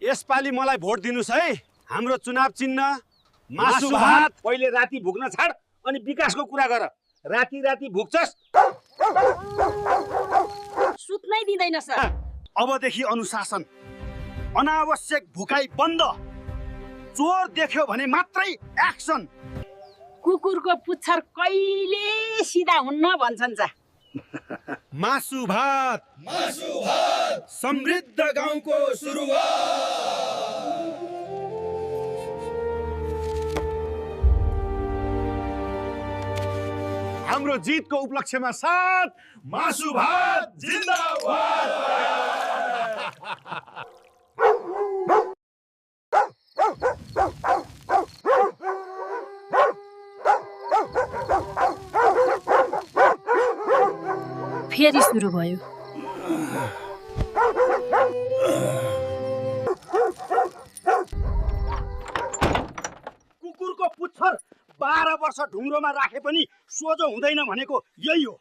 यसपालि मलाई भोट दिनुस् है। हाम्रो चुनाव चिन्ह मासु भात। पहिले राति भुक्न छाड अनि विकासको कुरा गर। राति राति भुक्छस्, सुत्नै दिँदैन सर। अबदेखि अनुशासन, अनावश्यक भुकाइ बन्द। चोर देख्यो भने मात्रै एक्सन। कुकुरको पुच्छर कहिले सिधा हुन्न भन्छन् जा। मासु भात समृद्ध गाउँको सुरुवात। हाम्रो जितको उपलक्ष्यमा साथ मासु भात जिन्दाबाद। फेरि सुरु भयो। कुकुरको पुच्छर 12 वर्ष ढुङ्ग्रोमा राखे पनि सोझो हुँदैन भनेको यही हो।